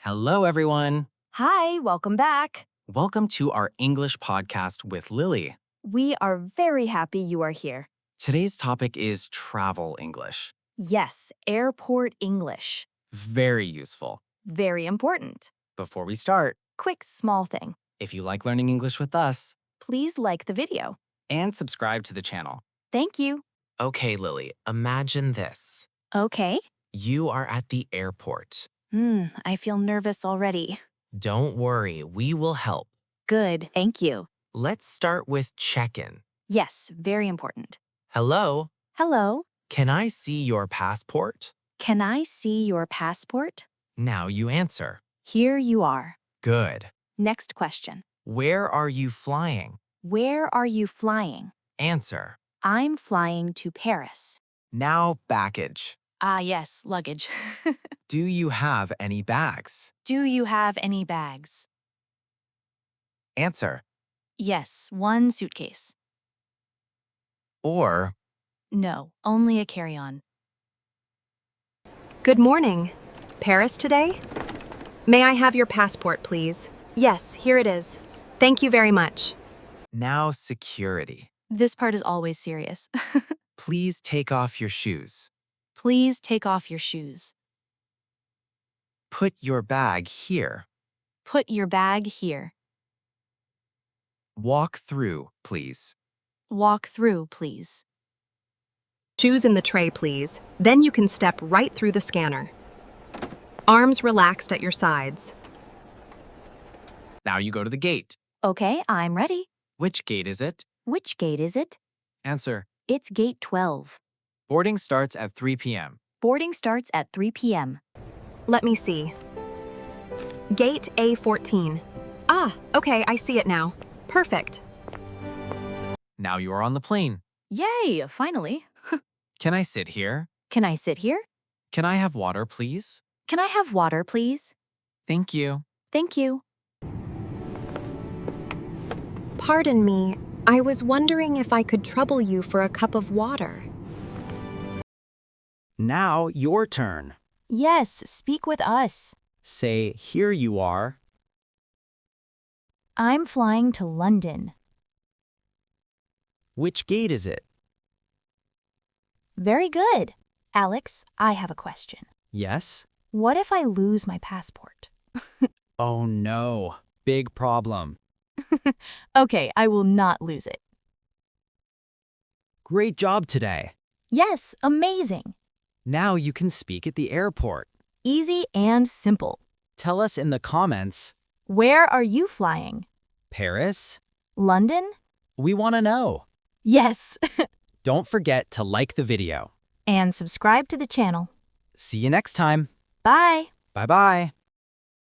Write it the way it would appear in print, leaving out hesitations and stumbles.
Hello, everyone. Hi, welcome back. Welcome to our English podcast with Lily. We are very happy you are here. Today's topic is travel English. Yes, airport English. Very useful. Very important. Before we start, Quick, small thing. if you like learning English with us, Please like the video. and subscribe to the channel. Thank you. Okay, Lily, imagine this. Okay. You are at the airport. I feel nervous already. Don't worry, we will help. Good, thank you. Let's start with check-in. Yes, very important. Hello, Hello, can I see your passport? can I see your passport? Now you answer. Here you are. Good. Next question. Where are you flying? Where are you flying? Answer. I'm flying to Paris. Now, baggage. Ah, yes, luggage. Do you have any bags? Do you have any bags? Answer. Yes, one suitcase. Or, No, only a carry-on. Good morning. Paris today? May I have your passport, please? Yes, here it is. Thank you very much. now security. This part is always serious. Please take off your shoes. Please take off your shoes. Put your bag here. Put your bag here. Walk through, please. Walk through, please. Shoes in the tray, please. Then you can step right through the scanner. Arms relaxed at your sides. Now you go to the gate. Okay, I'm ready. Which gate is it? Which gate is it? Answer. It's gate 12. Boarding starts at 3 p.m. Boarding starts at 3 p.m. Let me see. Gate A14. Ah, okay, I see it now. Perfect. Now you are on the plane. Yay, finally. Can I sit here? Can I sit here? Can I have water, please? Can I have water, please? Thank you. Thank you. Pardon me, I was wondering if I could trouble you for a cup of water. Now your turn. Yes, speak with us. Say, here you are. I'm flying to London. Which gate is it? Very good. Alex, I have a question. Yes? What if I lose my passport? Oh no, big problem. Okay, I will not lose it. Great job today. Yes, amazing. Now you can speak at the airport. Easy and simple. Tell us in the comments. Where are you flying? Paris? London? We want to know. Yes. Don't forget to like the video. And subscribe to the channel. See you next time. Bye. Bye-bye.